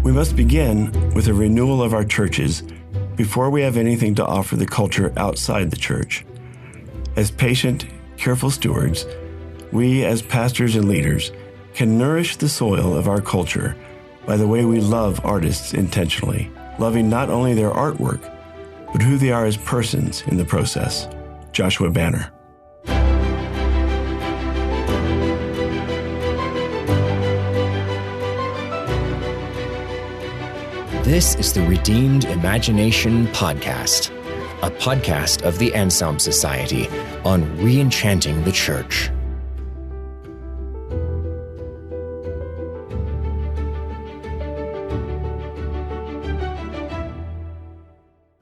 We must begin with a renewal of our churches before we have anything to offer the culture outside the church. As patient, careful stewards, we as pastors and leaders can nourish the soil of our culture by the way we love artists intentionally, loving not only their artwork, but who they are as persons in the process. Joshua Banner. This is the Redeemed Imagination Podcast, a podcast of the Anselm Society on re-enchanting the church.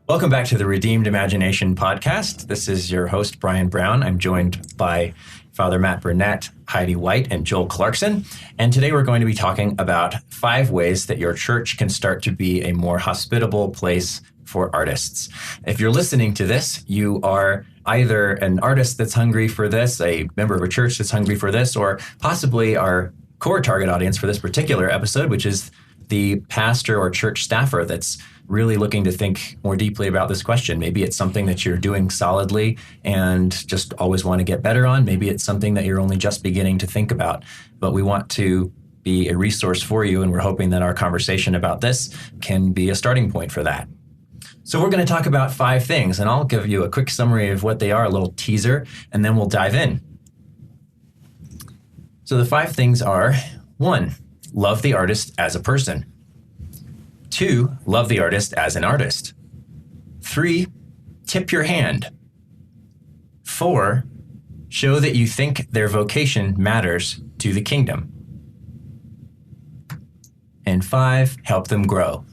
Welcome back to the Redeemed Imagination Podcast. This is your host, Brian Brown. I'm joined by Father Matt Burnett, Heidi White, and Joel Clarkson. And today we're going to be talking about 5 ways that your church can start to be a more hospitable place for artists. If you're listening to this, you are either an artist that's hungry for this, a member of a church that's hungry for this, or possibly our core target audience for this particular episode, which is the pastor or church staffer that's really looking to think more deeply about this question. Maybe it's something that you're doing solidly and just always want to get better on. Maybe it's something that you're only just beginning to think about. But we want to be a resource for you, and we're hoping that our conversation about this can be a starting point for that. So we're going to talk about 5 things, and I'll give you a quick summary of what they are, a little teaser, and then we'll dive in. So the 5 things are: 1, love the artist as a person. 2, love the artist as an artist. 3, tip your hand. 4, show that you think their vocation matters to the kingdom. And 5, help them grow.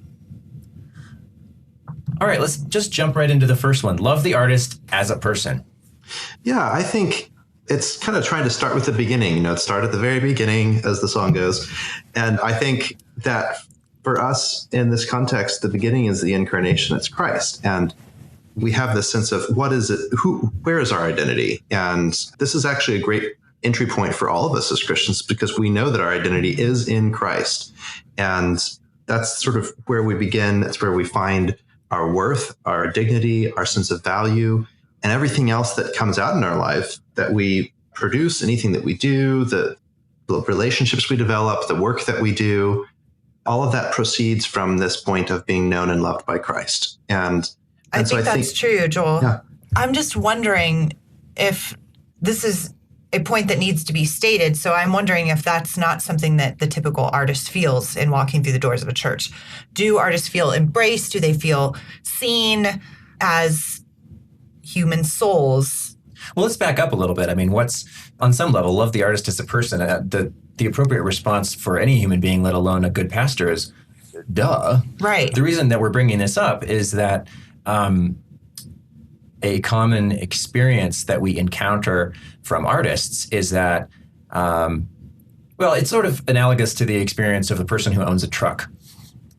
All right, let's just jump right into the first one. Love the artist as a person. Yeah, I think it's kind of trying to start with the beginning, start at the very beginning, as the song goes. And I think that for us in this context, the beginning is the incarnation. It's Christ. And we have this sense of what is it? Where is our identity? And this is actually a great entry point for all of us as Christians, because we know that our identity is in Christ. And that's sort of where we begin. That's where we find our worth, our dignity, our sense of value, and everything else that comes out in our life that we produce, anything that we do, the relationships we develop, the work that we do. All of that proceeds from this point of being known and loved by Christ. And I so think that's true, Joel. Yeah. I'm just wondering if this is a point that needs to be stated. So I'm wondering if that's not something that the typical artist feels in walking through the doors of a church. Do artists feel embraced? Do they feel seen as human souls? Well, let's back up a little bit. I mean, what's on some level, love the artist as a person. The appropriate response for any human being, let alone a good pastor, is duh. Right. The reason that we're bringing this up is that a common experience that we encounter from artists is that, it's sort of analogous to the experience of the person who owns a truck.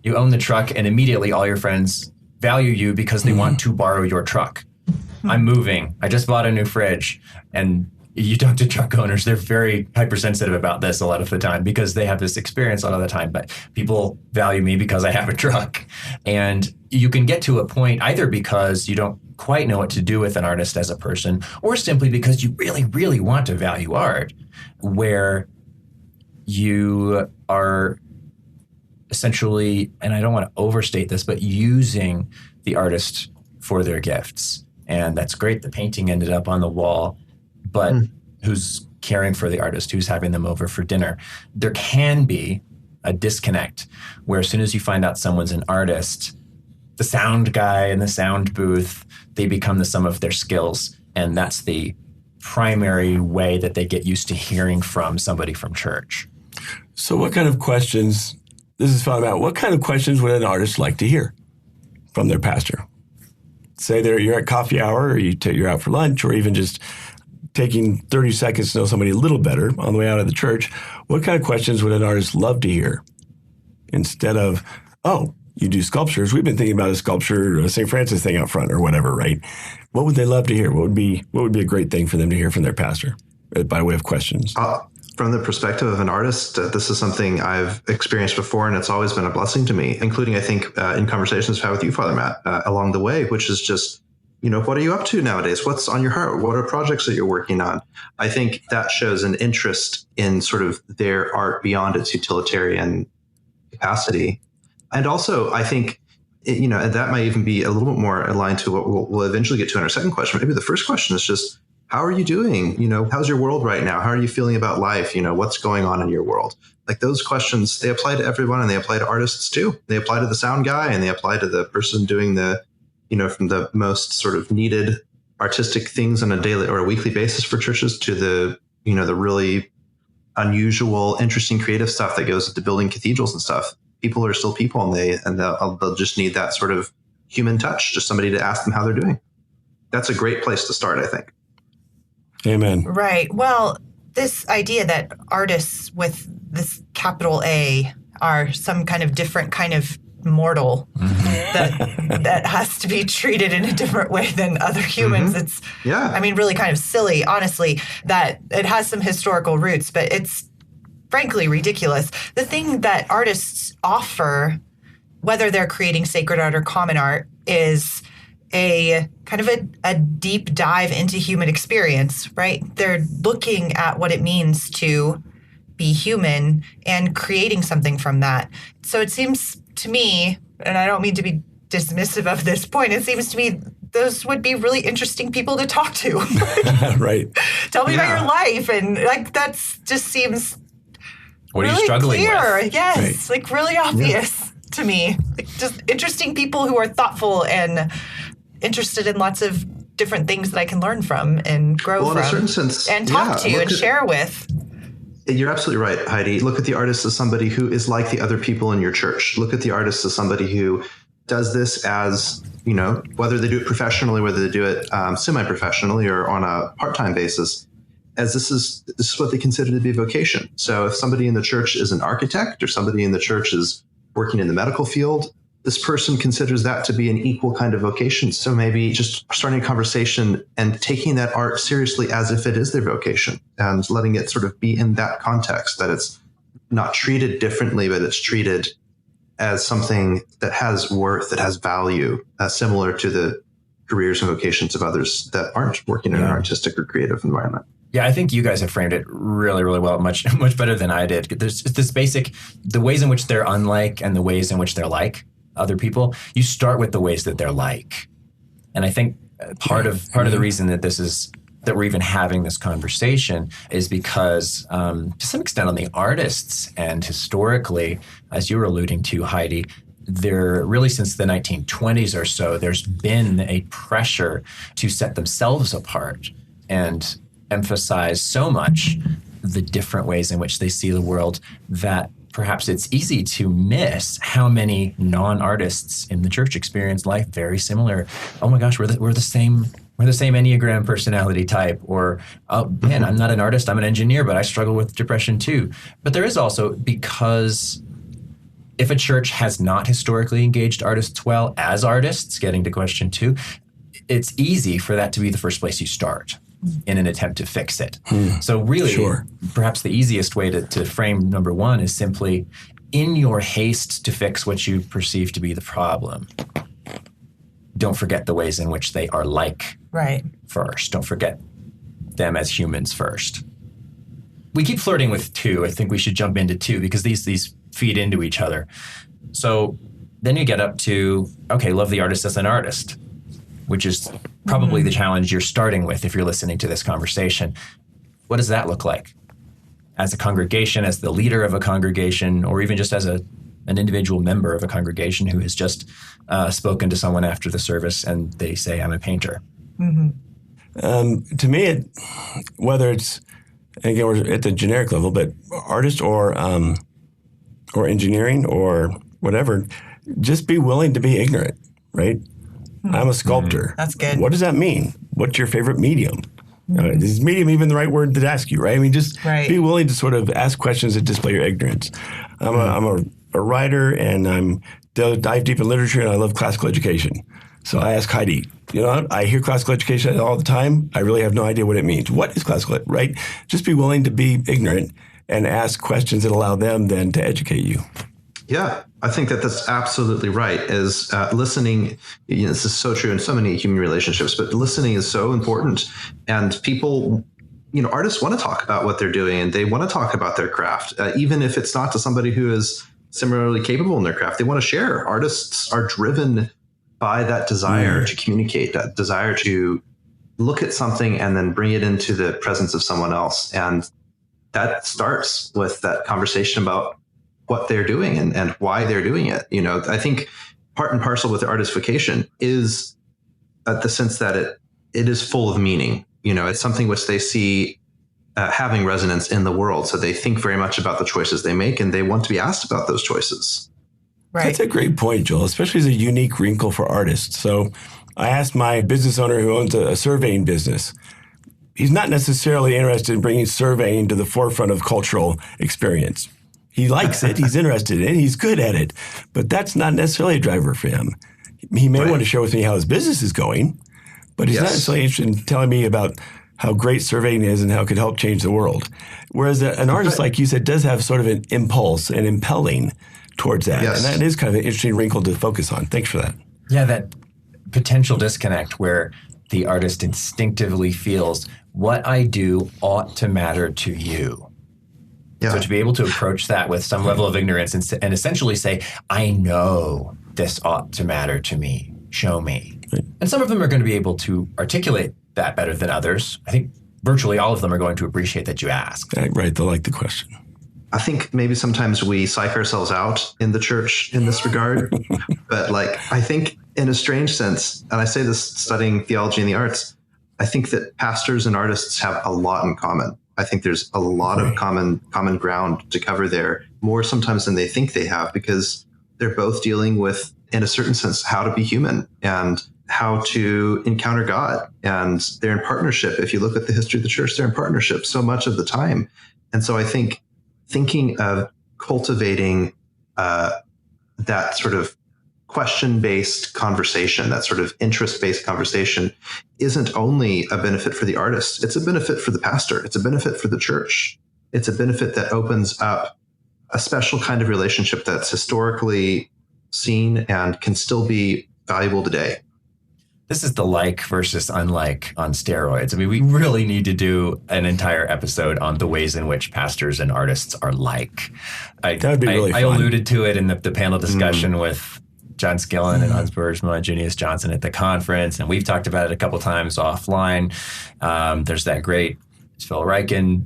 You own the truck, and immediately all your friends value you because they want to borrow your truck. I'm moving. I just bought a new fridge. And you talk to truck owners, they're very hypersensitive about this a lot of the time because they have this experience a lot of the time. But people value me because I have a truck. And you can get to a point either because you don't quite know what to do with an artist as a person, or simply because you really, really want to value art, where you are essentially, and I don't want to overstate this, but using the artist for their gifts. And that's great. The painting ended up on the wall. But who's caring for the artist? Who's having them over for dinner? There can be a disconnect where as soon as you find out someone's an artist, the sound guy in the sound booth, they become the sum of their skills. And that's the primary way that they get used to hearing from somebody from church. So what kind of questions, this is found out, what kind of questions would an artist like to hear from their pastor? Say you're at coffee hour, or you're out for lunch, or even just taking 30 seconds to know somebody a little better on the way out of the church. What kind of questions would an artist love to hear? Instead of, oh, you do sculptures. We've been thinking about a sculpture, a St. Francis thing out front or whatever, right? What would they love to hear? What would be a great thing for them to hear from their pastor by way of questions? from the perspective of an artist, this is something I've experienced before, and it's always been a blessing to me, including, I think, in conversations I've had with you, Father Matt, along the way, which is just, what are you up to nowadays? What's on your heart? What are projects that you're working on? I think that shows an interest in sort of their art beyond its utilitarian capacity. And also, I think, and that might even be a little bit more aligned to what we'll eventually get to in our second question. Maybe the first question is just, how are you doing? How's your world right now? How are you feeling about life? What's going on in your world? Like those questions, they apply to everyone, and they apply to artists too. They apply to the sound guy, and they apply to the person doing the, from the most sort of needed artistic things on a daily or a weekly basis for churches to the, the really unusual, interesting, creative stuff that goes into building cathedrals and stuff. People are still people, and they'll just need that sort of human touch, just somebody to ask them how they're doing. That's a great place to start, I think. Amen. Right. Well, this idea that artists with this capital A are some kind of different kind of mortal that has to be treated in a different way than other humans. It's, really kind of silly, honestly, that it has some historical roots, but it's frankly ridiculous. The thing that artists offer, whether they're creating sacred art or common art, is a kind of a deep dive into human experience, right? They're looking at what it means to be human and creating something from that. So it seems to me, and I don't mean to be dismissive of this point, it seems to me those would be really interesting people to talk to. Right. Tell me about your life. And that's just seems what really are you struggling clear. with? Yes, like really obvious to me. Like just interesting people who are thoughtful and interested in lots of different things that I can learn from and grow from. In a certain sense, and talk to and share with. You're absolutely right, Heidi. Look at the artist as somebody who is like the other people in your church. Look at the artist as somebody who does this as, whether they do it professionally, whether they do it semi-professionally or on a part-time basis, as this is what they consider to be a vocation. So if somebody in the church is an architect or somebody in the church is working in the medical field, this person considers that to be an equal kind of vocation. So maybe just starting a conversation and taking that art seriously as if it is their vocation and letting it sort of be in that context, that it's not treated differently, but it's treated as something that has worth, that has value, similar to the careers and vocations of others that aren't working in an artistic or creative environment. Yeah, I think you guys have framed it really, really well, much better than I did. There's this basic, the ways in which they're unlike and the ways in which they're like other people. You start with the ways that they're like. And I think part of the reason that we're even having this conversation is because to some extent on the artists and historically, as you were alluding to, Heidi, there really since the 1920s or so, there's been a pressure to set themselves apart and emphasize so much the different ways in which they see the world that perhaps it's easy to miss how many non-artists in the church experience life very similar. Oh my gosh, we're the same Enneagram personality type. Or, oh man, I'm not an artist, I'm an engineer, but I struggle with depression too. But there is also, because if a church has not historically engaged artists well as artists, getting to question 2, it's easy for that to be the first place you start in an attempt to fix it. So really, perhaps the easiest way to frame number 1 is simply, in your haste to fix what you perceive to be the problem, don't forget the ways in which they are like first. Don't forget them as humans first. We keep flirting with 2. I think we should jump into 2 because these feed into each other. So then you get up to, okay, love the artist as an artist, which is probably the challenge you're starting with if you're listening to this conversation. What does that look like? As a congregation, as the leader of a congregation, or even just as an individual member of a congregation who has just spoken to someone after the service and they say, I'm a painter. To me, whether it's, again, we're at the generic level, but artist or engineering or whatever, just be willing to be ignorant, right? I'm a sculptor. That's good. What does that mean? What's your favorite medium? Is medium even the right word to ask you, right? I mean, just be willing to sort of ask questions that display your ignorance. I'm a writer, and I'm dive deep in literature, and I love classical education. So I ask Heidi, I hear classical education all the time. I really have no idea what it means. What is classical, right? Just be willing to be ignorant and ask questions that allow them then to educate you. Yeah, I think that that's absolutely right. Is listening, this is so true in so many human relationships, but listening is so important. And people, artists want to talk about what they're doing and they want to talk about their craft, even if it's not to somebody who is similarly capable in their craft. They want to share. Artists are driven by that desire to communicate, that desire to look at something and then bring it into the presence of someone else. And that starts with that conversation about what they're doing and why they're doing it. I think part and parcel with the artist vocation is the sense that it is full of meaning. It's something which they see having resonance in the world. So they think very much about the choices they make and they want to be asked about those choices. Right. That's a great point, Joel, especially as a unique wrinkle for artists. So I asked my business owner who owns a surveying business. He's not necessarily interested in bringing surveying to the forefront of cultural experience. He likes it. He's interested in it. He's good at it. But that's not necessarily a driver for him. He may want to share with me how his business is going, but he's not necessarily interested in telling me about how great surveying is and how it could help change the world. Whereas an artist, like you said, does have sort of an impulse and impelling towards that. Yes. And that is kind of an interesting wrinkle to focus on. Thanks for that. Yeah, that potential disconnect where the artist instinctively feels what I do ought to matter to you. Yeah. So to be able to approach that with some level of ignorance and essentially say, I know this ought to matter to me, show me. Right. And some of them are going to be able to articulate that better than others. I think virtually all of them are going to appreciate that you asked. Right, they'll like the question. I think maybe sometimes we psych ourselves out in the church in this regard. But I think in a strange sense, and I say this studying theology and the arts, I think that pastors and artists have a lot in common. I think there's a lot of common ground to cover there, more sometimes than they think they have, because they're both dealing with, in a certain sense, how to be human and how to encounter God. And they're in partnership. If you look at the history of the church, they're in partnership so much of the time. And so I think thinking of cultivating that sort of question-based conversation, that sort of interest-based conversation, isn't only a benefit for the artist. It's a benefit for the pastor. It's a benefit for the church. It's a benefit that opens up a special kind of relationship that's historically seen and can still be valuable today. This is the like versus unlike on steroids. I mean, we really need to do an entire episode on the ways in which pastors and artists are like. That would be really fun. I alluded to it in the panel discussion with John Skillen and Hans Boersma and Junius Johnson at the conference, and we've talked about it a couple times offline. There's that great Phil Ryken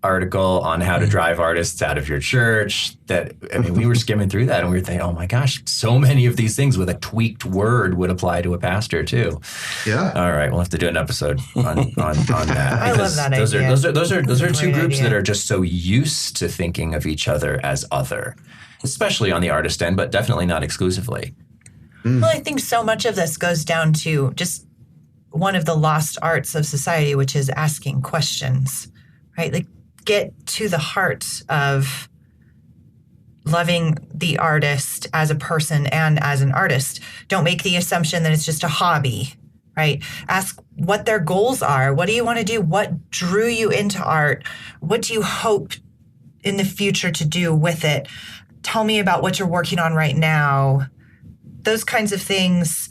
article on how to drive artists out of your church. We were skimming through that and we were thinking, oh my gosh, so many of these things with a tweaked word would apply to a pastor too. Yeah. All right, we'll have to do an episode on that. I love that idea. Those are two groups that are just so used to thinking of each other as other, especially on the artist end, but definitely not exclusively. Well, I think so much of this goes down to just one of the lost arts of society, which is asking questions, right? Get to the heart of loving the artist as a person and as an artist. Don't make the assumption that it's just a hobby, right? Ask what their goals are. What do you want to do? What drew you into art? What do you hope in the future to do with it? Tell me about what you're working on right now. Those kinds of things.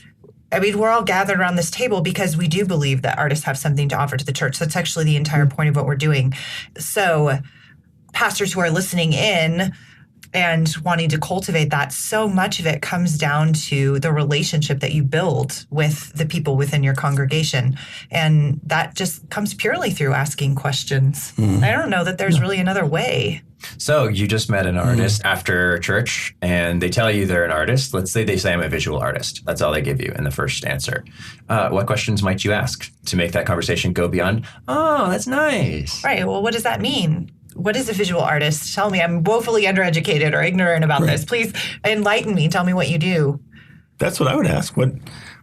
I mean, we're all gathered around this table because we do believe that artists have something to offer to the church. That's actually the entire point of what we're doing. So pastors who are listening in and wanting to cultivate that, so much of it comes down to the relationship that you build with the people within your congregation. And that just comes purely through asking questions. I don't know that there's really another way. So you just met an artist after church and they tell you they're an artist. Let's say they say I'm a visual artist. That's all they give you in the first answer. What questions might you ask to make that conversation go beyond, oh, that's nice? Right. Well, what does that mean? What is a visual artist? Tell me. I'm woefully undereducated or ignorant about this. Please enlighten me. Tell me what you do. That's what I would ask. What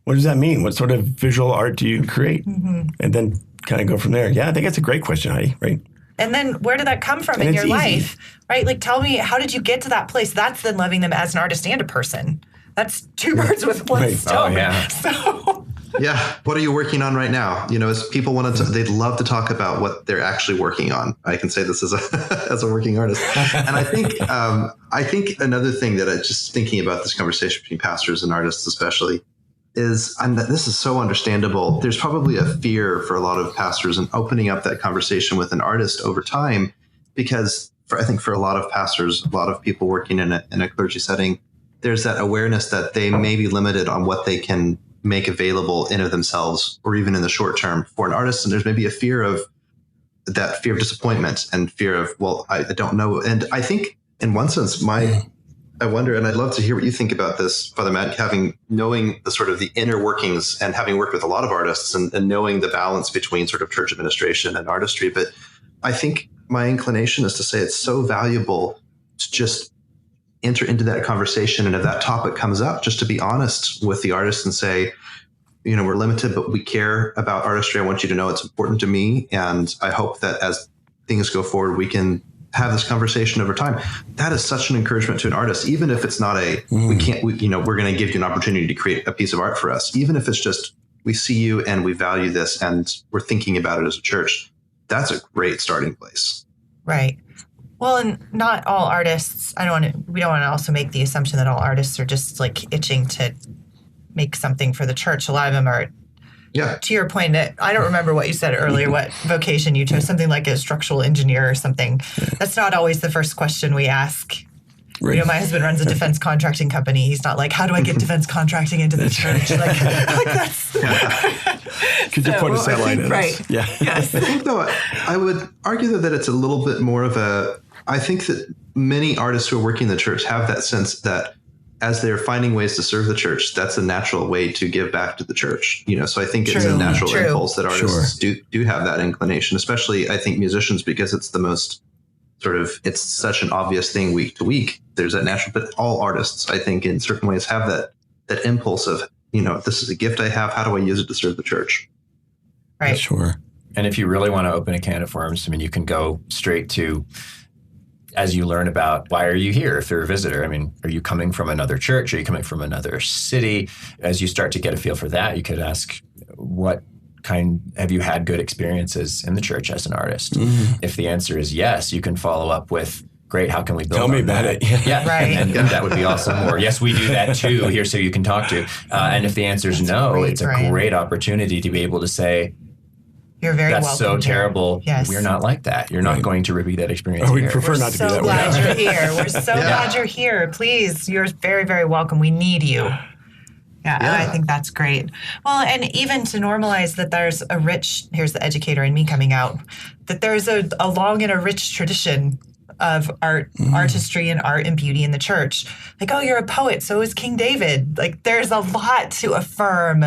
does that mean? What sort of visual art do you create? And then kind of go from there. Yeah, I think that's a great question, Heidi, right? And then where did that come from in your life? Right? Tell me, how did you get to that place? That's then loving them as an artist and a person. That's two birds with one stone. Oh, yeah. So Yeah. What are you working on right now? As people they'd love to talk about what they're actually working on. I can say this as as a working artist. And I think another thing that I just thinking about this conversation between pastors and artists, especially, is, and this is so understandable. There's probably a fear for a lot of pastors in opening up that conversation with an artist over time, because I think for a lot of pastors, a lot of people working in a clergy setting, there's that awareness that they may be limited on what they can make available in of themselves, or even in the short term for an artist. And there's maybe a fear of disappointment and fear of, well, I don't know. And I think in one sense, I wonder, and I'd love to hear what you think about this, Father Matt, knowing the sort of the inner workings and having worked with a lot of artists and knowing the balance between sort of church administration and artistry. But I think my inclination is to say it's so valuable to just enter into that conversation. And if that topic comes up, just to be honest with the artist and say, we're limited, but we care about artistry. I want you to know it's important to me. And I hope that as things go forward, we can have this conversation over time. That is such an encouragement to an artist, even if it's not we're going to give you an opportunity to create a piece of art for us. Even if it's just, we see you and we value this and we're thinking about it as a church. That's a great starting place. Right. Well, and not all artists, we don't want to also make the assumption that all artists are just like itching to make something for the church. A lot of them are. Yeah. To your point, I don't remember what you said earlier, what vocation you chose, something like a structural engineer or something. That's not always the first question we ask. Right. My husband runs a defense contracting company. He's not like, how do I get defense contracting into the church? Like that's... Could you point a satellite in? Right. Yeah. Yes. I think, though, I would argue that it's a little bit more of I think that many artists who are working in the church have that sense that as they're finding ways to serve the church, that's a natural way to give back to the church. So I think it's a natural impulse that artists do have that inclination, especially I think musicians, because it's the most it's such an obvious thing week to week. There's that natural, but all artists, I think, in certain ways have that impulse of, this is a gift I have. How do I use it to serve the church? Right. Yeah, sure. And if you really want to open a can of worms, you can go straight to, as you learn about why are you here if you're a visitor? Are you coming from another church? Are you coming from another city? As you start to get a feel for that, you could ask, what kind have you had good experiences in the church as an artist? Mm-hmm. If the answer is yes, you can follow up with, great, how can we build on that? Tell me about it. Yeah. Right. And that would be awesome. Or yes, we do that too, here so you can talk to. And if the answer is no, it's a great opportunity to be able to say, you're very welcome. That's so terrible. Yes. We're not like that. You're not going to repeat that experience. We prefer not to be that way. We're so glad you're here. We're so glad you're here. Please, you're very, very welcome. We need you. Yeah, I think that's great. Well, and even to normalize that there's here's the educator in me coming out, that there's a long and a rich tradition of art, artistry and art and beauty in the church. Like, oh, you're a poet, so is King David. Like, there's a lot to affirm.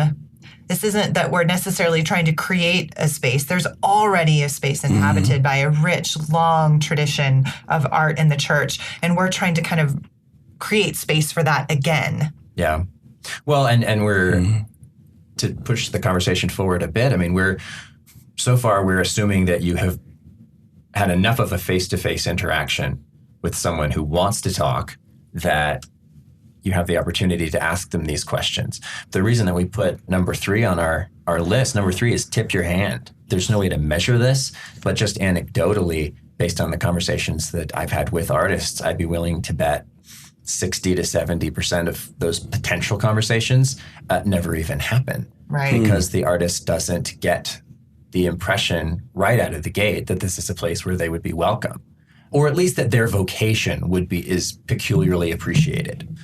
This isn't that we're necessarily trying to create a space. There's already a space inhabited by a rich, long tradition of art in the church. And we're trying to kind of create space for that again. Yeah. Well, and we're, to push the conversation forward a bit, we're assuming that you have had enough of a face-to-face interaction with someone who wants to talk that you have the opportunity to ask them these questions. The reason that we put number 3 on our list, number 3 is tip your hand. There's no way to measure this, but just anecdotally, based on the conversations that I've had with artists, I'd be willing to bet 60 to 70% of those potential conversations never even happen. Right. Because the artist doesn't get the impression right out of the gate that this is a place where they would be welcome, or at least that their vocation is peculiarly appreciated.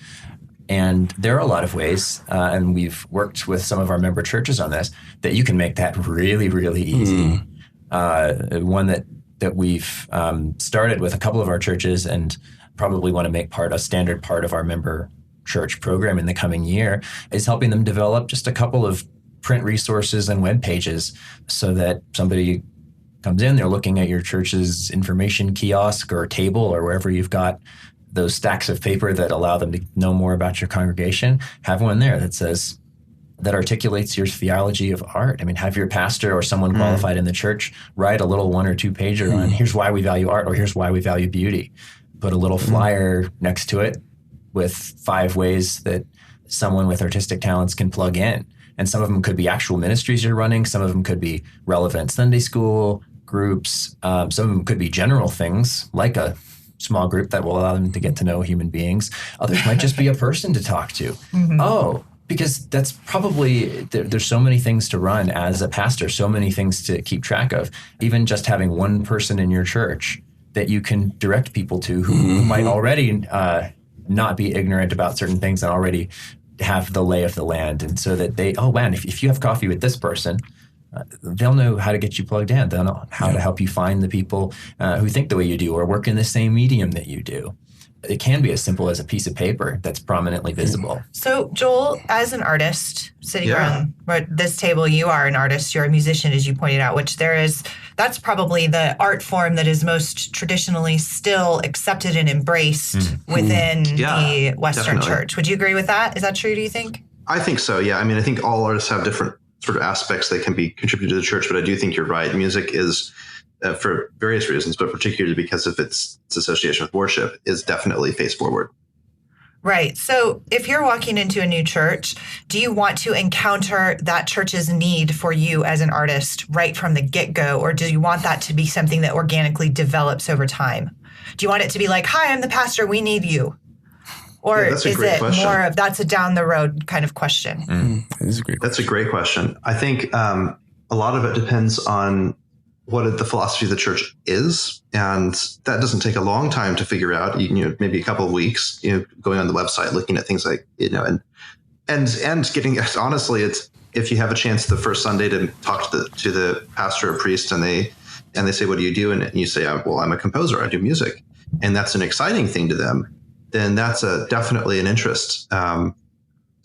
And there are a lot of ways, and we've worked with some of our member churches on this, that you can make that really, really easy. One that we've started with a couple of our churches and probably want to make a standard part of our member church program in the coming year is helping them develop just a couple of print resources and web pages so that somebody comes in, they're looking at your church's information kiosk or table or wherever you've got those stacks of paper that allow them to know more about your congregation. Have one there that articulates your theology of art. Have your pastor or someone qualified in the church write a little 1 or 2 pager on here's why we value art or here's why we value beauty. Put a little flyer next to it with 5 ways that someone with artistic talents can plug in. And some of them could be actual ministries you're running. Some of them could be relevant Sunday school groups. Some of them could be general things like a small group that will allow them to get to know human beings. Others might just be a person to talk to. Oh, because that's probably, there's so many things to run as a pastor, so many things to keep track of. Even just having one person in your church that you can direct people to who might already not be ignorant about certain things and already have the lay of the land. And so that they, oh man, if you have coffee with this person, they'll know how to get you plugged in. They'll know how to help you find the people who think the way you do or work in the same medium that you do. It can be as simple as a piece of paper that's prominently visible. So, Joel, as an artist sitting around this table, you are an artist, you're a musician, as you pointed out, which that's probably the art form that is most traditionally still accepted and embraced within the Western church. Would you agree with that? Is that true, do you think? I think so, yeah. I mean, I think all artists have different sort of aspects that can be contributed to the church, but I do think you're right. Music is, for various reasons, but particularly because of its association with worship, is definitely face forward. Right. So if you're walking into a new church, do you want to encounter that church's need for you as an artist right from the get-go, or do you want that to be something that organically develops over time? Do you want it to be like, hi, I'm the pastor, we need you? Or is it more of that's a down the road kind of question? That's a great question. That's a great question. I think a lot of it depends on what the philosophy of the church is. And that doesn't take a long time to figure out, maybe a couple of weeks, going on the website, looking at things like, and getting, honestly, it's, if you have a chance the first Sunday to talk to the pastor or priest and they say, what do you do? And you say, well, I'm a composer, I do music. And that's an exciting thing to them. Then that's definitely an interest. The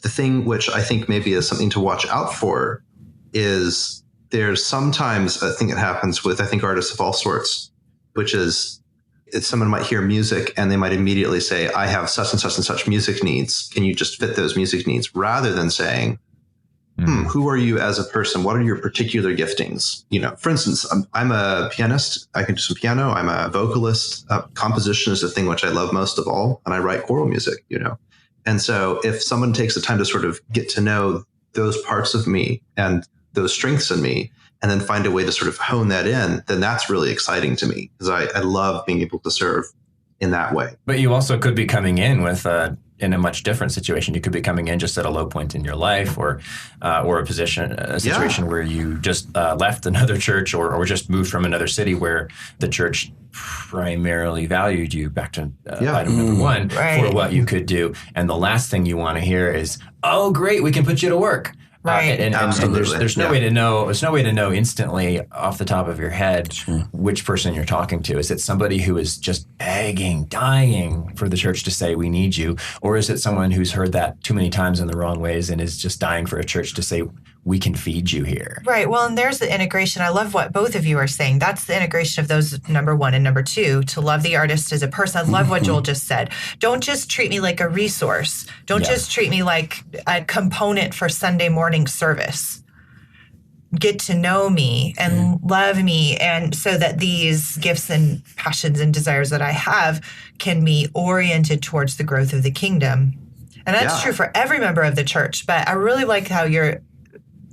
thing which I think maybe is something to watch out for is there's sometimes a thing that happens with, I think, artists of all sorts, which is if someone might hear music and they might immediately say, I have such and such and such music needs. Can you just fit those music needs? Rather than saying, who are you as a person? What are your particular giftings? For instance, I'm a pianist. I can do some piano. I'm a vocalist. Composition is the thing which I love most of all. And I write choral music, And so if someone takes the time to sort of get to know those parts of me and those strengths in me, and then find a way to sort of hone that in, then that's really exciting to me because I love being able to serve in that way. But you also could be coming in with in a much different situation. You could be coming in just at a low point in your life, or a situation where you just left another church, or just moved from another city where the church primarily valued you. Back to item number one, for what you could do, and the last thing you want to hear is, "Oh, great, we can put you to work." Right. And there's no way to know. There's no way to know instantly off the top of your head which person you're talking to. Is it somebody who is just begging, dying for the church to say we need you, or is it someone who's heard that too many times in the wrong ways and is just dying for a church to say we can feed you here? Right. Well, and there's the integration. I love what both of you are saying. That's the integration of those, number one, and number two, to love the artist as a person. I love what Joel just said. Don't just treat me like a resource. Don't just treat me like a component for Sunday morning service. Get to know me and love me, and so that these gifts and passions and desires that I have can be oriented towards the growth of the kingdom. And that's true for every member of the church. But I really like how you're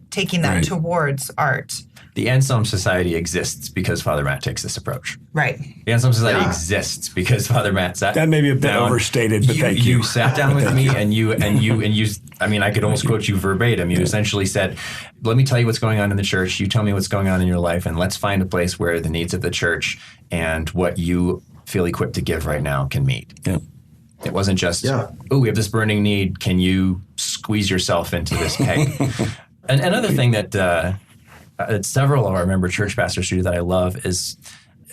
taking that towards art. The Anselm Society exists because Father Matt takes this approach. Right. The Anselm Society exists because Father Matt sat That may be a bit overstated, but thank you. You sat down with me and you, I mean, I could almost quote you verbatim. You essentially said, let me tell you what's going on in the church. You tell me what's going on in your life, and let's find a place where the needs of the church and what you feel equipped to give right now can meet. Yeah. It wasn't just, we have this burning need. Can you squeeze yourself into this peg? And another thing that several of our member church pastors do that I love is,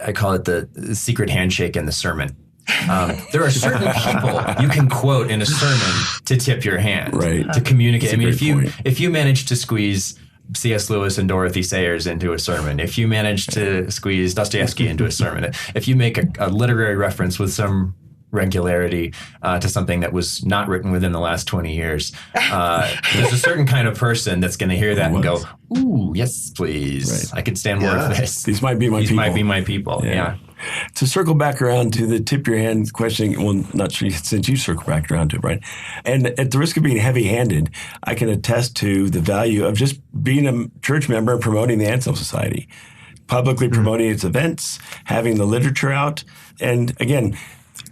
I call it the secret handshake in the sermon. There are certain people you can quote in a sermon to tip your hand, to communicate. I mean, if you manage to squeeze C.S. Lewis and Dorothy Sayers into a sermon, if you manage to squeeze Dostoevsky into a sermon, if you make a literary reference with some regularity to something that was not written within the last 20 years. There's a certain kind of person that's going to hear that and go, ooh, yes, please. I could stand more of this. These might be my people. These might be my people, yeah. To circle back around to the tip your hand question, well, not sure since you circle back around to it, right? And at the risk of being heavy-handed, I can attest to the value of just being a church member and promoting the Anselm Society, publicly promoting its events, having the literature out. And again,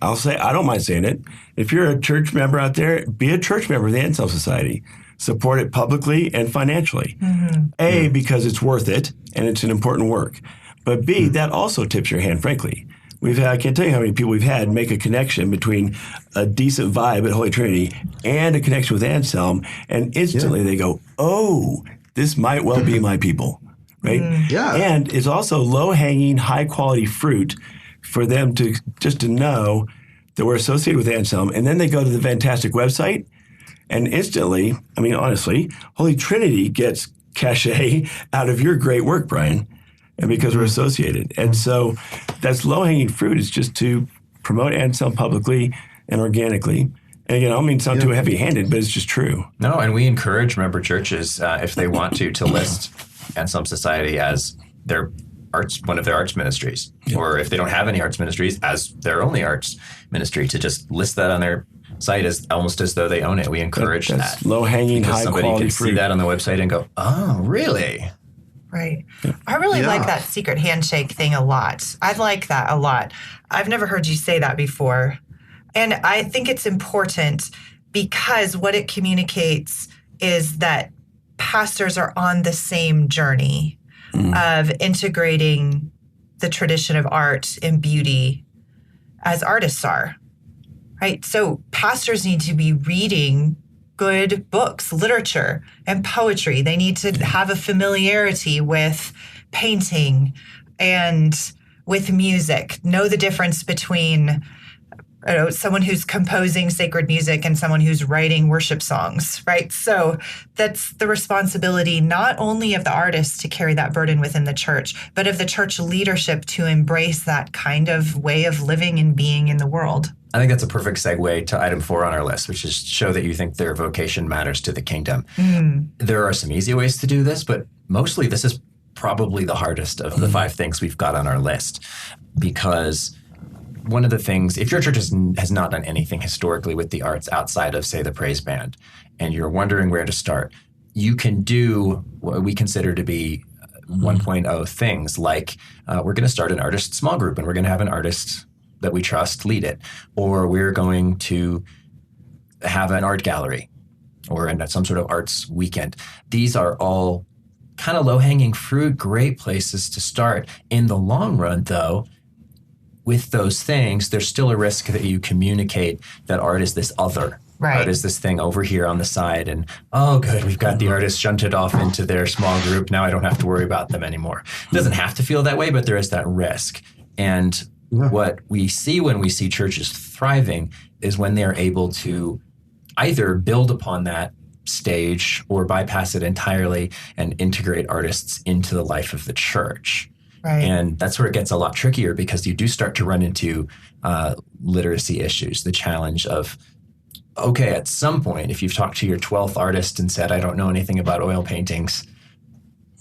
I'll say, I don't mind saying it. If you're a church member out there, be a church member of the Anselm Society. Support it publicly and financially. A, because it's worth it and it's an important work. But B, that also tips your hand, frankly. I can't tell you how many people we've had make a connection between a decent vibe at Holy Trinity and a connection with Anselm, and instantly they go, oh, this might well be my people, right? Yeah. And it's also low-hanging, high-quality fruit for them to just to know that we're associated with Anselm. And then they go to the fantastic website, and instantly, I mean, honestly, Holy Trinity gets cachet out of your great work, Brian, and because we're associated. And so that's low-hanging fruit is just to promote Anselm publicly and organically. And again, I don't mean to sound too heavy-handed, but it's just true. No, and we encourage member churches, if they want to list Anselm Society as one of their arts ministries, or if they don't have any arts ministries, as their only arts ministry, to just list that on their site as almost as though they own it. We encourage that. Low-hanging, high-quality fruit. Somebody can see that on the website and go, oh, really? Right. I really like that secret handshake thing a lot. I like that a lot. I've never heard you say that before. And I think it's important because what it communicates is that pastors are on the same journey of integrating the tradition of art and beauty as artists are, right? So pastors need to be reading good books, literature, and poetry. They need to have a familiarity with painting and with music, know the difference between someone who's composing sacred music and someone who's writing worship songs, right? So that's the responsibility not only of the artists to carry that burden within the church, but of the church leadership to embrace that kind of way of living and being in the world. I think that's a perfect segue to item 4 on our list, which is show that you think their vocation matters to the kingdom. There are some easy ways to do this, but mostly this is probably the hardest of the 5 things we've got on our list, because one of the things, if your church has not done anything historically with the arts outside of, say, the praise band, and you're wondering where to start, you can do what we consider to be 1.0 things, like we're going to start an artist small group, and we're going to have an artist that we trust lead it, or we're going to have an art gallery or some sort of arts weekend. These are all kind of low-hanging fruit, great places to start. In the long run, though, with those things, there's still a risk that you communicate that art is this other. Right. Art is this thing over here on the side, and oh, good, we've got the artist shunted off into their small group. Now I don't have to worry about them anymore. It doesn't have to feel that way, but there is that risk. And what we see when we see churches thriving is when they're able to either build upon that stage or bypass it entirely and integrate artists into the life of the church. Right. And that's where it gets a lot trickier, because you do start to run into literacy issues, the challenge of, okay, at some point, if you've talked to your 12th artist and said, I don't know anything about oil paintings,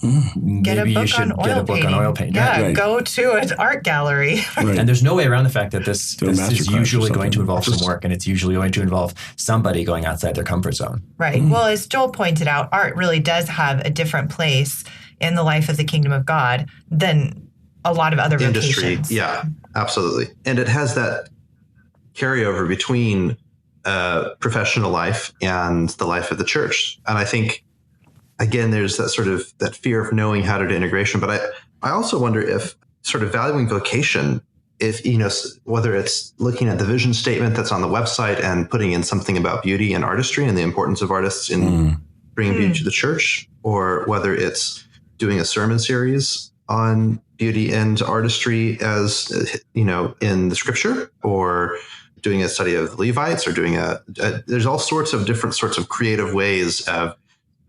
maybe you should get a book on oil painting. Yeah, go to an art gallery. Right. And there's no way around the fact that this is usually going to involve something. some work, and it's usually going to involve somebody going outside their comfort zone. Right. Well, as Joel pointed out, art really does have a different place in the life of the kingdom of God than a lot of other industry. vocations. Yeah, absolutely. And it has that carryover between professional life and the life of the church. And I think, again, there's that sort of that fear of knowing how to do integration. But I also wonder if sort of valuing vocation, if, whether it's looking at the vision statement that's on the website and putting in something about beauty and artistry and the importance of artists in bringing beauty to the church, or whether it's doing a sermon series on beauty and artistry as, in the scripture, or doing a study of the Levites, or doing there's all sorts of different sorts of creative ways of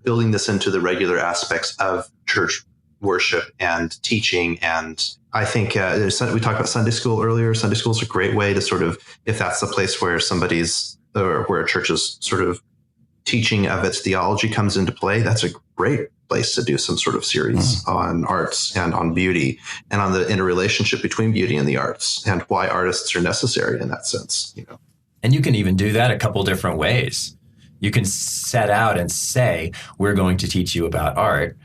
building this into the regular aspects of church worship and teaching. And I think we talked about Sunday school earlier. Sunday school is a great way to sort of, if that's the place where where a church's sort of teaching of its theology comes into play, that's a great place to do some sort of series on arts and on beauty and on the interrelationship between beauty and the arts and why artists are necessary in that sense. And you can even do that a couple different ways. You can set out and say, we're going to teach you about art,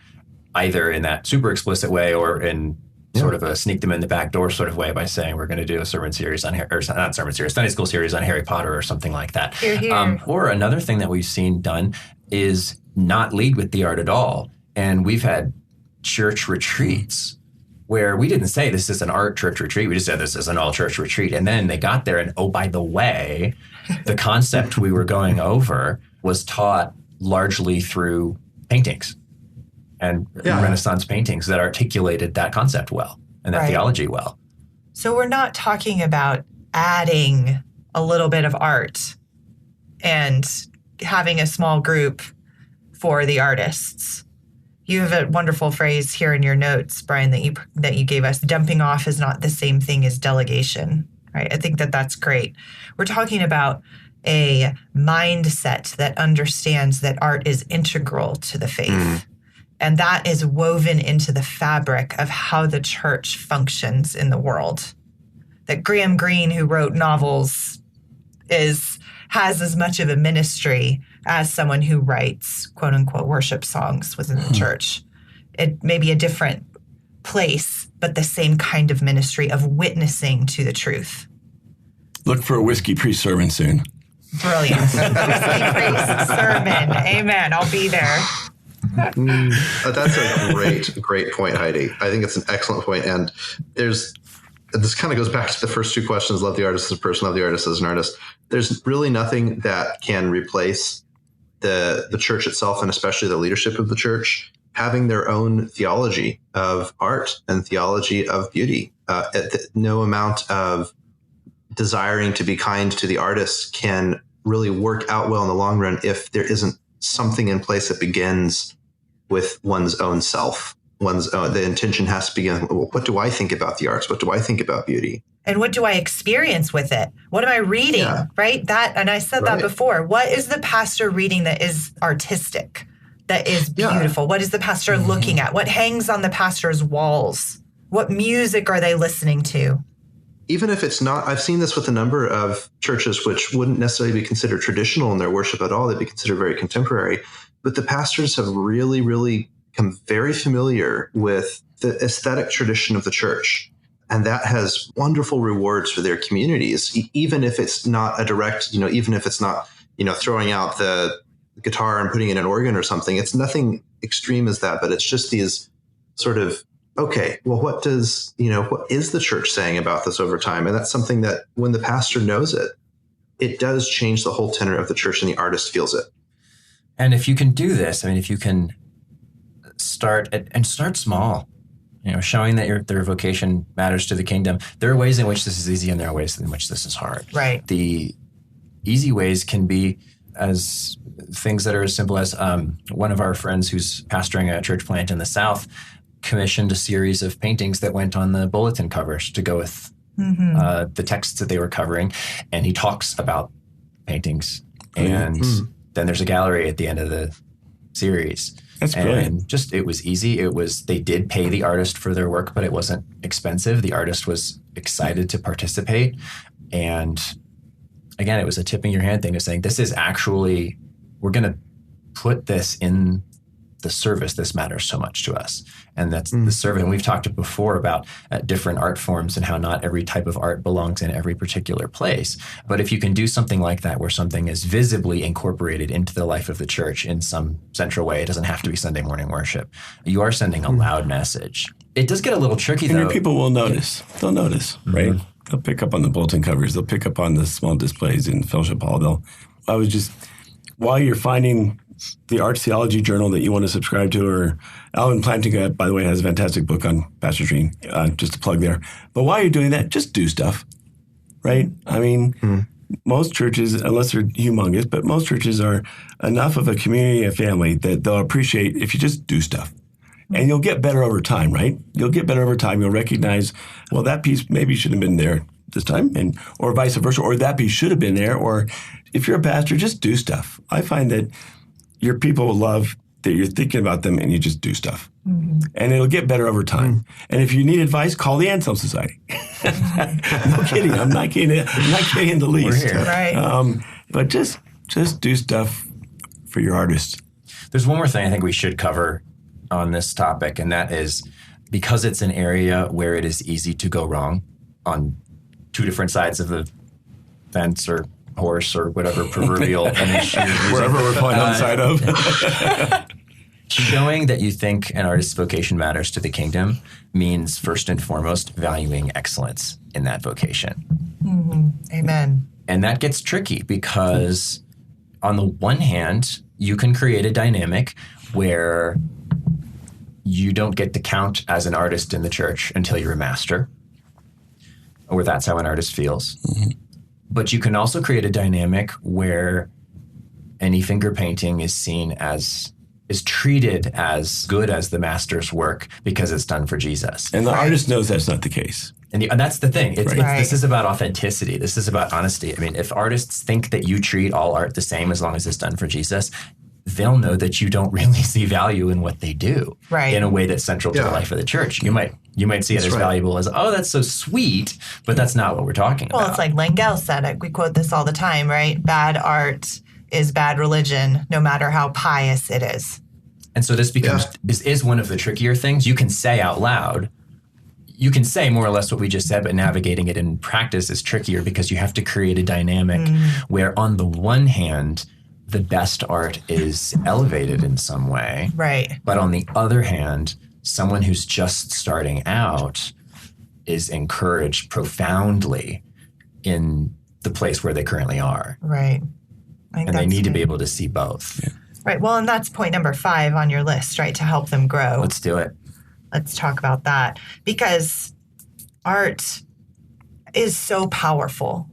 either in that super explicit way or in sort of a sneak them in the back door sort of way by saying we're going to do a sermon series on, or not sermon series, Sunday school series on Harry Potter or something like that. Hear, hear. Or another thing that we've seen done is not lead with the art at all. And we've had church retreats where we didn't say this is an art church retreat. We just said this is an all church retreat. And then they got there and, oh, by the way, the concept we were going over was taught largely through paintings and Renaissance paintings that articulated that concept well and that theology well. So we're not talking about adding a little bit of art and having a small group for the artists. You have a wonderful phrase here in your notes, Brian, that you gave us. Dumping off is not the same thing as delegation, right? I think that's great. We're talking about a mindset that understands that art is integral to the faith. And that is woven into the fabric of how the church functions in the world. That Graham Greene, who wrote novels, has as much of a ministry as someone who writes quote unquote worship songs within the church. It may be a different place, but the same kind of ministry of witnessing to the truth. Look for a whiskey priest sermon soon. Brilliant. Whiskey priest sermon. Amen. I'll be there. That's a great point, Heidi. I think it's an excellent point. And this kind of goes back to the first two questions, love the artist as a person, love the artist as an artist. There's really nothing that can replace the church itself, and especially the leadership of the church, having their own theology of art and theology of beauty. No amount of desiring to be kind to the artist can really work out well in the long run if there isn't something in place that begins with one's own self. The intention has to begin, well, what do I think about the arts? What do I think about beauty? And what do I experience with it? What am I reading, right? And I said that before. What is the pastor reading that is artistic, that is beautiful? What is the pastor looking at? What hangs on the pastor's walls? What music are they listening to? Even if it's not, I've seen this with a number of churches which wouldn't necessarily be considered traditional in their worship at all. They'd be considered very contemporary. But the pastors have really, really become very familiar with the aesthetic tradition of the church. And that has wonderful rewards for their communities, even if it's not a direct, even if it's not, throwing out the guitar and putting in an organ or something. It's nothing extreme as that, but it's just these sort of, okay, well, what is the church saying about this over time? And that's something that when the pastor knows it, it does change the whole tenor of the church and the artist feels it. And if you can do this, if you can start small, showing that their vocation matters to the kingdom. There are ways in which this is easy and there are ways in which this is hard. Right. The easy ways can be as things that are as simple as one of our friends who's pastoring a church plant in the South commissioned a series of paintings that went on the bulletin covers to go with the texts that they were covering. And he talks about paintings. And then there's a gallery at the end of the series. That's brilliant. And it was easy. They did pay the artist for their work, but it wasn't expensive. The artist was excited to participate. And again, it was a tipping your hand thing of saying, this is actually, we're going to put this in the service. This matters so much to us. And that's the service. And we've talked before about different art forms and how not every type of art belongs in every particular place. But if you can do something like that, where something is visibly incorporated into the life of the church in some central way, it doesn't have to be Sunday morning worship. You are sending a loud message. It does get a little tricky, though. And people will notice. They'll notice, right? They'll pick up on the bulletin covers. They'll pick up on the small displays in Fellowship Hall. While you're finding the Arts Theology Journal that you want to subscribe to, or Alvin Plantinga, by the way, has a fantastic book on pastor training, just a plug there. But while you're doing that, just do stuff, right? Most churches, unless they're humongous, but most churches are enough of a community and family that they'll appreciate if you just do stuff. And you'll get better over time, right? You'll get better over time. You'll recognize, well, that piece maybe should have been there this time, or vice versa, or that piece should have been there. Or if you're a pastor, just do stuff. I find that your people will love that you're thinking about them and you just do stuff. And it'll get better over time. And if you need advice, call the Anselm Society. No kidding. I'm not kidding in the least. We're here. Right. But just do stuff for your artists. There's one more thing I think we should cover on this topic, and that is because it's an area where it is easy to go wrong on two different sides of the fence or horse or whatever proverbial image you're using. Wherever we're playing on the side of. Showing that you think an artist's vocation matters to the kingdom means first and foremost valuing excellence in that vocation. Amen. And that gets tricky because on the one hand, you can create a dynamic where you don't get to count as an artist in the church until you're a master, or that's how an artist feels. But you can also create a dynamic where any finger painting is treated as good as the master's work because it's done for Jesus. And the artist knows that's not the case. And that's the thing. Right. This is about authenticity. This is about honesty. I mean, if artists think that you treat all art the same as long as it's done for Jesus, they'll know that you don't really see value in what they do in a way that's central to the life of the church. You might see it as valuable as, oh, that's so sweet, but that's not what we're talking about. Well, it's like Langell said it. We quote this all the time, right? Bad art is bad religion, no matter how pious it is. And so this is one of the trickier things. You can say out loud, you can say more or less what we just said, but navigating it in practice is trickier because you have to create a dynamic where on the one hand, the best art is elevated in some way. Right. But on the other hand, someone who's just starting out is encouraged profoundly in the place where they currently are. Right. And they need to be able to see both. Yeah. Right. Well, and that's point number 5 on your list, right? To help them grow. Let's do it. Let's talk about that. Because art is so powerful.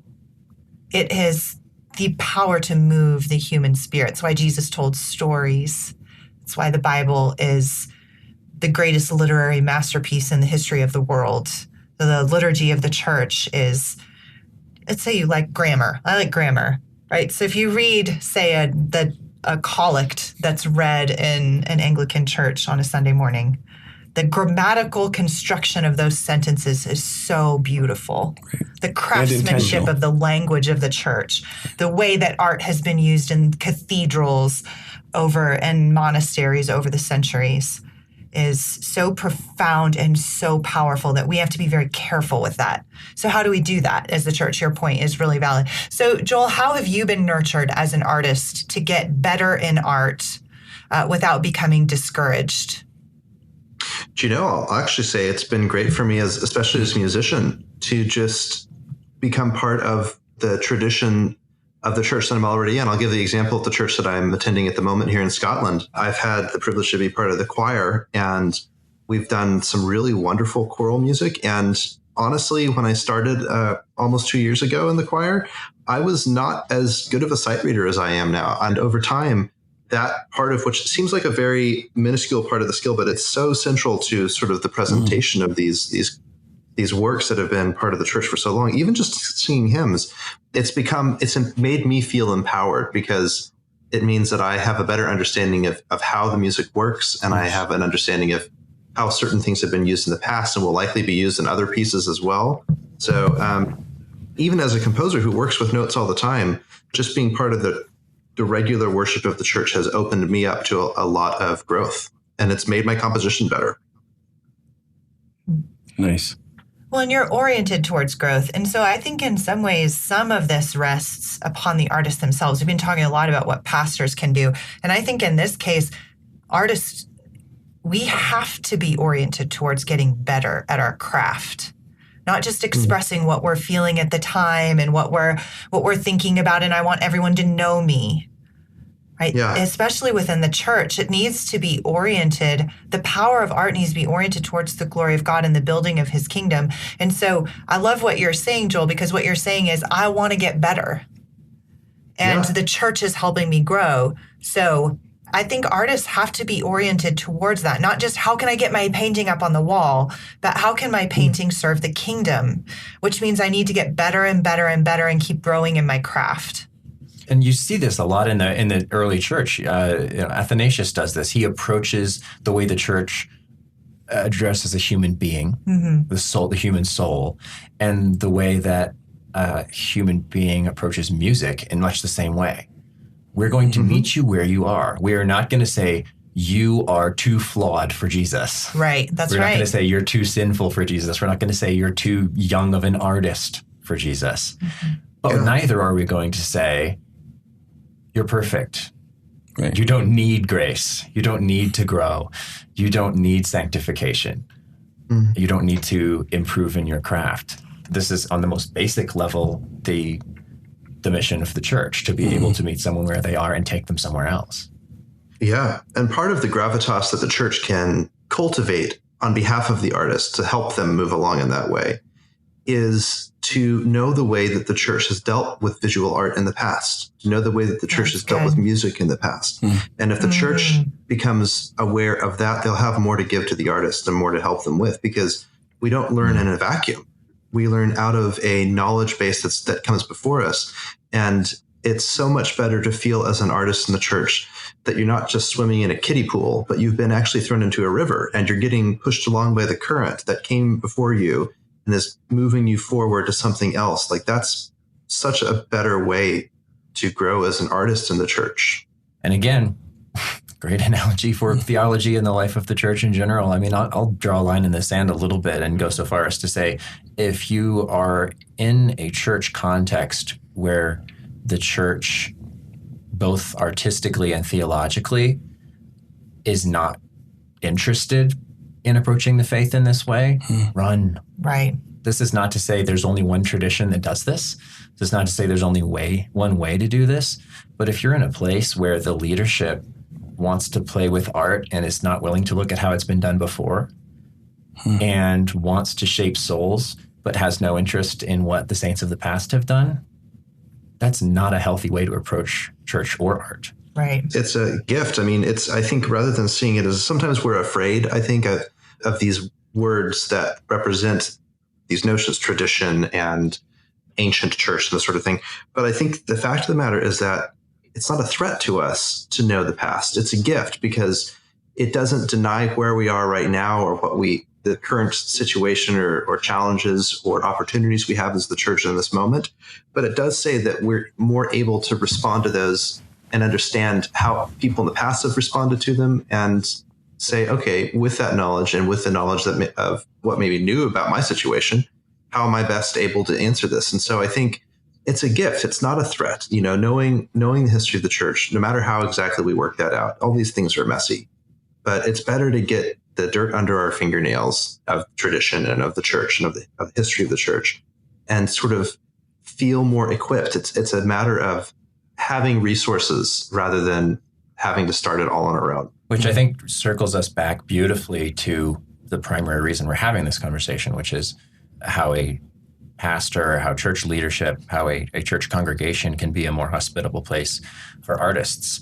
It has the power to move the human spirit. That's why Jesus told stories. That's why the Bible is the greatest literary masterpiece in the history of the world. The liturgy of the church is, let's say you like grammar. I like grammar, right? So if you read, say, a collect that's read in an Anglican church on a Sunday morning, the grammatical construction of those sentences is so beautiful. Right. The craftsmanship of the language of the church, the way that art has been used in cathedrals and monasteries over the centuries is so profound and so powerful that we have to be very careful with that. So how do we do that as the church? Your point is really valid. So Joel, how have you been nurtured as an artist to get better in art without becoming discouraged? Do you know, I'll actually say it's been great for me, especially as a musician, to just become part of the tradition of the church that I'm already in. I'll give the example of the church that I'm attending at the moment here in Scotland. I've had the privilege to be part of the choir, and we've done some really wonderful choral music. And honestly, when I started almost 2 years ago in the choir, I was not as good of a sight reader as I am now. And over time, that part of which seems like a very minuscule part of the skill, but it's so central to sort of the presentation of these works that have been part of the church for so long. Even just singing hymns, it's made me feel empowered because it means that I have a better understanding of how the music works, and I have an understanding of how certain things have been used in the past and will likely be used in other pieces as well. So even as a composer who works with notes all the time, just being part of the regular worship of the church has opened me up to a lot of growth, and it's made my composition better. Nice. Well, and you're oriented towards growth. And so I think in some ways, some of this rests upon the artists themselves. We've been talking a lot about what pastors can do. And I think in this case, artists, we have to be oriented towards getting better at our craft. Not just expressing what we're feeling at the time and what we're thinking about, and I want everyone to know me, right? Yeah. Especially within the church, it needs to be oriented. The power of art needs to be oriented towards the glory of God and the building of his kingdom. And so I love what you're saying, Joel, because what you're saying is I want to get better. And the church is helping me grow. So I think artists have to be oriented towards that, not just how can I get my painting up on the wall, but how can my painting serve the kingdom, which means I need to get better and better and better and keep growing in my craft. And you see this a lot in the early church. Athanasius does this. He approaches the way the church addresses a human being, the human soul, and the way that a human being approaches music in much the same way. We're going to meet you where you are. We are not going to say, you are too flawed for Jesus. Right, that's right. We're not going to say you're too sinful for Jesus. We're not going to say you're too young of an artist for Jesus. But neither are we going to say, you're perfect. Right. You don't need grace. You don't need to grow. You don't need sanctification. You don't need to improve in your craft. This is on the most basic level, the mission of the church, to be able to meet someone where they are and take them somewhere else. Yeah. And part of the gravitas that the church can cultivate on behalf of the artist to help them move along in that way is to know the way that the church has dealt with visual art in the past, to know the way that the church has dealt with music in the past. And if the church becomes aware of that, they'll have more to give to the artist and more to help them with, because we don't learn in a vacuum. We learn out of a knowledge base that comes before us. And it's so much better to feel as an artist in the church that you're not just swimming in a kiddie pool, but you've been actually thrown into a river and you're getting pushed along by the current that came before you and is moving you forward to something else. Like, that's such a better way to grow as an artist in the church. And again, great analogy for theology and the life of the church in general. I mean, I'll draw a line in the sand a little bit and go so far as to say, if you are in a church context where the church, both artistically and theologically, is not interested in approaching the faith in this way, run. Right. This is not to say there's only one tradition that does this. This is not to say there's only one way to do this. But if you're in a place where the leadership wants to play with art and is not willing to look at how it's been done before and wants to shape souls, but has no interest in what the saints of the past have done, that's not a healthy way to approach church or art. Right. It's a gift. I mean, I think rather than seeing it as, sometimes we're afraid, I think, of these words that represent these notions, tradition and ancient church and this sort of thing. But I think the fact of the matter is that it's not a threat to us to know the past. It's a gift because it doesn't deny where we are right now or the current situation or challenges or opportunities we have as the church in this moment. But it does say that we're more able to respond to those and understand how people in the past have responded to them and say, okay, with that knowledge and with the knowledge of what may be new about my situation, how am I best able to answer this? And so I think it's a gift. It's not a threat. You know, knowing the history of the church, no matter how exactly we work that out, all these things are messy, but it's better to get the dirt under our fingernails of tradition and of the church and of the history of the church and sort of feel more equipped. It's a matter of having resources rather than having to start it all on our own. Which I think circles us back beautifully to the primary reason we're having this conversation, which is how a pastor, how church leadership, how a church congregation can be a more hospitable place for artists.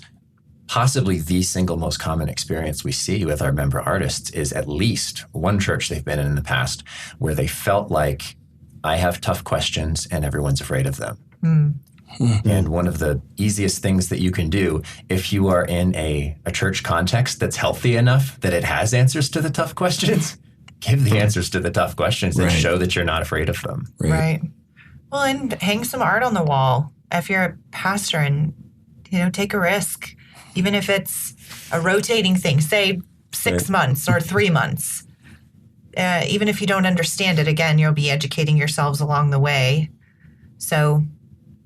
Possibly the single most common experience we see with our member artists is at least one church they've been in the past where they felt like, I have tough questions and everyone's afraid of them. And one of the easiest things that you can do if you are in a church context that's healthy enough that it has answers to the tough questions, give the answers to the tough questions and show that you're not afraid of them. Right. Well, and hang some art on the wall if you're a pastor and, take a risk. Even if it's a rotating thing, say 6 months or 3 months. Even if you don't understand it, again, you'll be educating yourselves along the way. So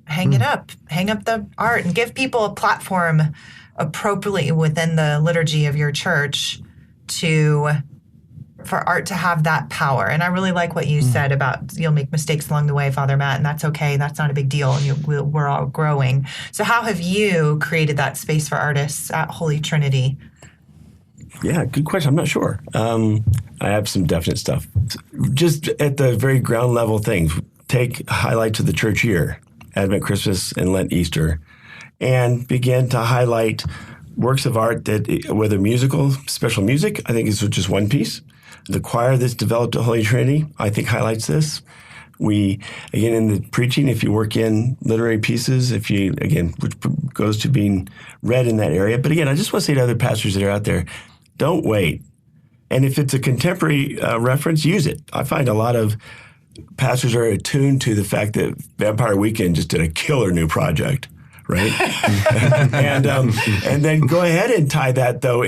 hang it up. Hang up the art and give people a platform appropriately within the liturgy of your church for art to have that power. And I really like what you said about you'll make mistakes along the way, Father Matt, and that's okay. That's not a big deal. And we're all growing. So how have you created that space for artists at Holy Trinity? Yeah, good question. I'm not sure. I have some definite stuff. Just at the very ground level things, take highlights of the church year, Advent, Christmas, and Lent, Easter, and begin to highlight works of art that, whether musical, special music, I think is just one piece. The choir that's developed at Holy Trinity, I think, highlights this. We, again, in the preaching, if you work in literary pieces, which goes to being read in that area. But again, I just want to say to other pastors that are out there, don't wait. And if it's a contemporary reference, use it. I find a lot of pastors are attuned to the fact that Vampire Weekend just did a killer new project, right? and then go ahead and tie that, though,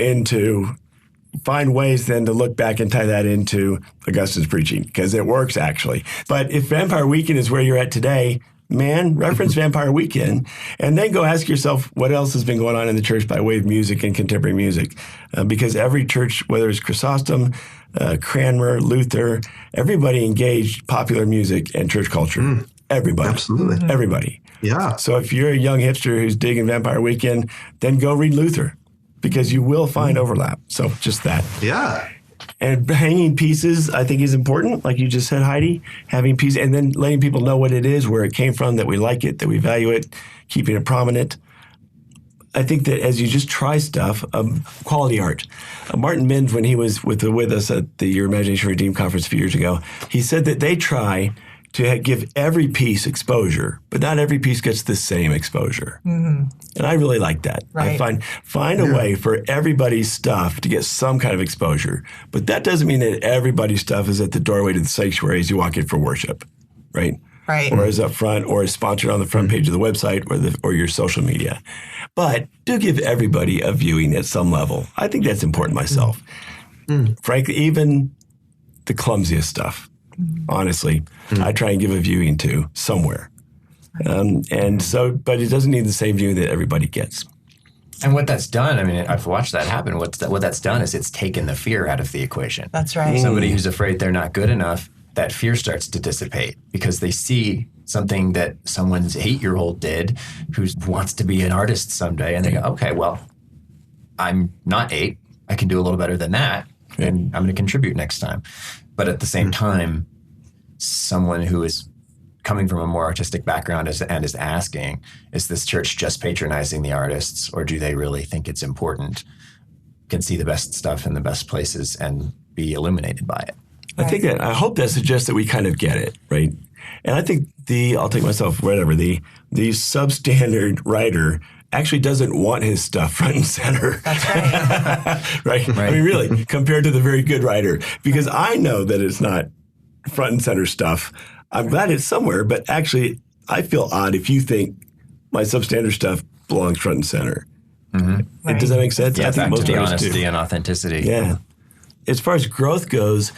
find ways then to look back and tie that into Augustine's preaching, because it works, actually. But if Vampire Weekend is where you're at today, man, reference Vampire Weekend, and then go ask yourself what else has been going on in the church by way of music and contemporary music. Because every church, whether it's Chrysostom, Cranmer, Luther, everybody engaged popular music and church culture. Everybody. Absolutely. Everybody. Yeah. So if you're a young hipster who's digging Vampire Weekend, then go read Luther, because you will find overlap. So just that. Yeah. And hanging pieces, I think, is important. Like you just said, Heidi, having pieces and then letting people know what it is, where it came from, that we like it, that we value it, keeping it prominent. I think that as you just try stuff, quality art. Martin Minns, when he was with us at the Your Imagination Redeemed conference a few years ago, he said that they try to give every piece exposure, but not every piece gets the same exposure. Mm-hmm. And I really like that. Right. I find a way for everybody's stuff to get some kind of exposure, but that doesn't mean that everybody's stuff is at the doorway to the sanctuary as you walk in for worship, right? Right. Or is up front, or is sponsored on the front page of the website or your social media. But do give everybody a viewing at some level. I think that's important myself. Frankly, even the clumsiest stuff. Honestly, I try and give a viewing to somewhere. And so, but it doesn't need the same viewing that everybody gets. And what that's done, I mean, I've watched that happen. What that's done is it's taken the fear out of the equation. That's right. Somebody who's afraid they're not good enough, that fear starts to dissipate because they see something that someone's 8-year-old did who wants to be an artist someday. And they go, okay, well, I'm not 8. I can do a little better than that. And I'm going to contribute next time. But at the same time, someone who is coming from a more artistic background and is asking, is this church just patronizing the artists, or do they really think it's important, can see the best stuff in the best places and be illuminated by it? I hope that suggests that we kind of get it, right? And I think the substandard writer actually doesn't want his stuff front and center. That's right. Right? I mean, really, compared to the very good writer. Because I know that it's not front and center stuff. I'm glad it's somewhere, but actually, I feel odd if you think my substandard stuff belongs front and center. Mm-hmm. Right. Does that make sense? Yeah, I think back most to the artists honesty do. and authenticity. Yeah. As far as growth goes,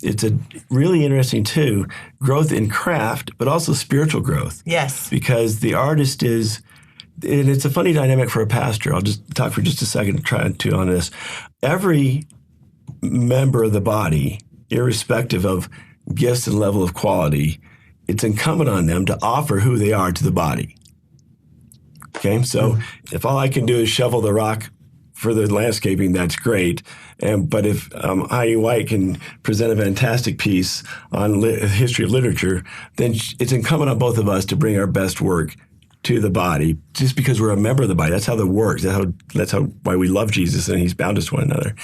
it's a really interesting, too, growth in craft, but also spiritual growth. Yes. Because the artist is... And it's a funny dynamic for a pastor. I'll just talk for just a second and try to on this. Every member of the body, irrespective of gifts and level of quality, it's incumbent on them to offer who they are to the body. Okay? So if all I can do is shovel the rock for the landscaping, that's great. But if Heidi White can present a fantastic piece on history of literature, then it's incumbent on both of us to bring our best work to the body, just because we're a member of the body. That's how that works. That's how why we love Jesus and he's bound us to one another.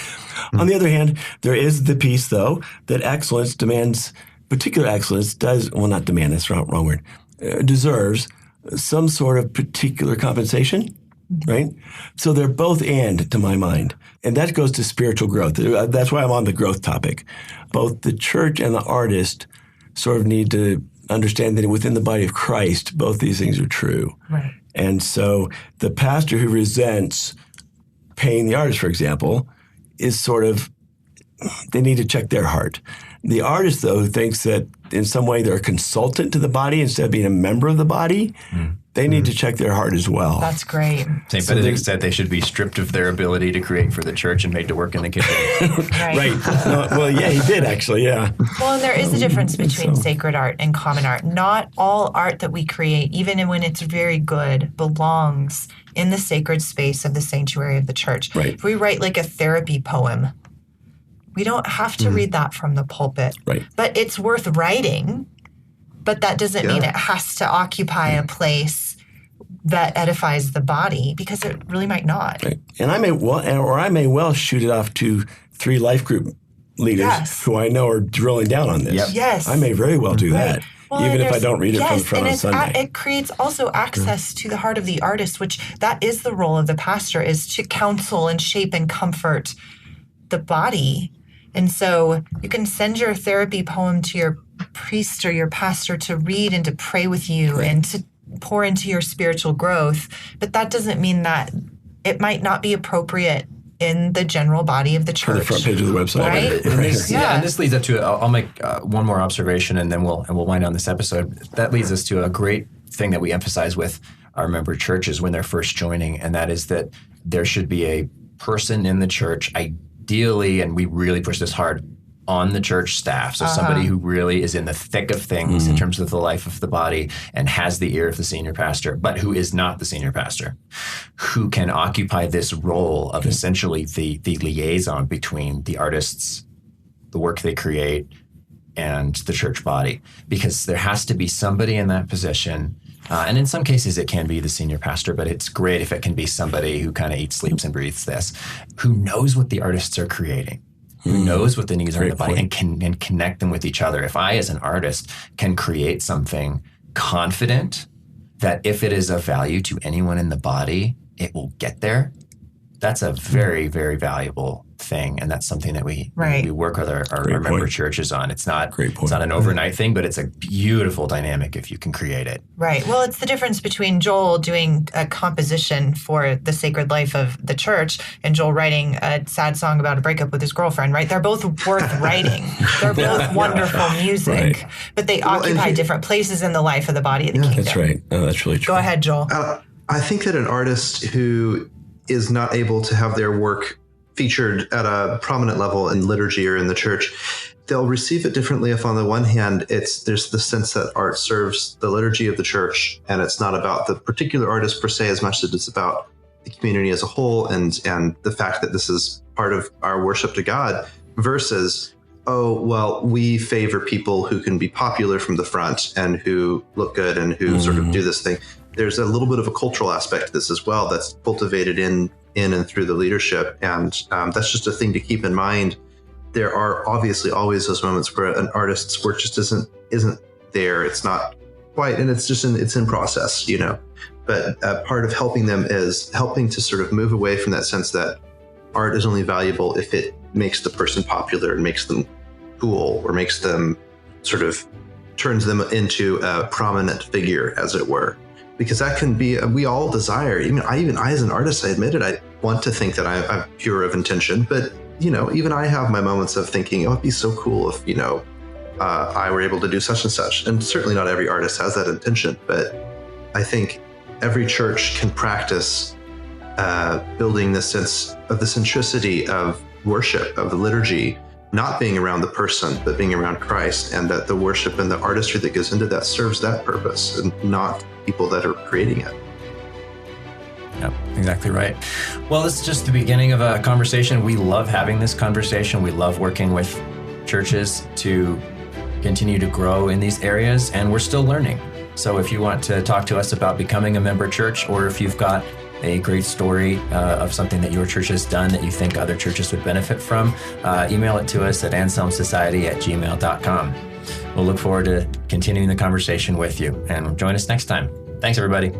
On the other hand, there is the piece, though, that excellence demands, particular excellence does, well, not demand, that's the wrong word, deserves some sort of particular compensation, right? So they're both and, to my mind. And that goes to spiritual growth. That's why I'm on the growth topic. Both the church and the artist sort of need to understand that within the body of Christ, both these things are true. Right. And so the pastor who resents paying the artist, for example, is sort of, they need to check their heart. The artist, though, who thinks that in some way they're a consultant to the body instead of being a member of the body, they need to check their heart as well. That's great. St. Benedict said they should be stripped of their ability to create for the church and made to work in the kitchen. Right. Well, yeah, he did actually, yeah. Well, and there is a difference between sacred art and common art. Not all art that we create, even when it's very good, belongs in the sacred space of the sanctuary of the church. Right. If we write like a therapy poem, we don't have to read that from the pulpit. Right. But it's worth writing, but that doesn't mean it has to occupy a place that edifies the body, because it really might not. Right. And I may well shoot it off to 3 life group leaders who I know are drilling down on this. Yes. I may very well do that. even if I don't read it from the front on Sunday. It creates also access to the heart of the artist, which that is the role of the pastor, is to counsel and shape and comfort the body. And so you can send your therapy poem to your priest or your pastor to read and to pray with you and to pour into your spiritual growth. But that doesn't mean that it might not be appropriate in the general body of the church. On the front page of the website. Right? And this leads up to, I'll make one more observation and then we'll wind down this episode. That leads us to a great thing that we emphasize with our member churches when they're first joining, and that is that there should be a person in the church, ideally, and we really push this hard, on the church staff. So somebody who really is in the thick of things in terms of the life of the body and has the ear of the senior pastor, but who is not the senior pastor, who can occupy this role of essentially the liaison between the artists, the work they create, and the church body. Because there has to be somebody in that position. And in some cases, it can be the senior pastor, but it's great if it can be somebody who kind of eats, sleeps, and breathes this, who knows what the artists are creating, who knows what the needs are in the body and can connect them with each other. If I, as an artist, can create something confident that if it is of value to anyone in the body, it will get there, that's a very, very valuable thing. And that's something that we work with our member churches on. It's not an overnight thing, but it's a beautiful dynamic if you can create it. Right. Well, it's the difference between Joel doing a composition for the sacred life of the church and Joel writing a sad song about a breakup with his girlfriend, right? They're both worth writing. They're both wonderful music, but they occupy different places in the life of the body of the kingdom. That's right. Oh, that's really true. Go ahead, Joel. I think that an artist who is not able to have their work featured at a prominent level in liturgy or in the church, they'll receive it differently if on the one hand, there's the sense that art serves the liturgy of the church and it's not about the particular artist per se as much as it's about the community as a whole and the fact that this is part of our worship to God, versus, oh, well, we favor people who can be popular from the front and who look good and who sort of do this thing. There's a little bit of a cultural aspect to this as well that's cultivated in and through the leadership. And that's just a thing to keep in mind. There are obviously always those moments where an artist's work just isn't there. It's not quite, and it's in process, you know. But part of helping them is helping to sort of move away from that sense that art is only valuable if it makes the person popular and makes them cool or makes them sort of turns them into a prominent figure, as it were. Because that can be, we all desire, even I as an artist, I admit it, I want to think that I'm pure of intention, but, you know, even I have my moments of thinking, oh, it'd be so cool if, you know, I were able to do such and such. And certainly not every artist has that intention, but I think every church can practice building this sense of the centricity of worship, of the liturgy, not being around the person, but being around Christ, and that the worship and the artistry that goes into that serves that purpose and not people that are creating it. Yep, exactly right. Well, this is just the beginning of a conversation. We love having this conversation. We love working with churches to continue to grow in these areas, and we're still learning. So if you want to talk to us about becoming a member church, or if you've got a great story of something that your church has done that you think other churches would benefit from, email it to us at anselmsociety@gmail.com. We'll look forward to continuing the conversation with you, and join us next time. Thanks, everybody.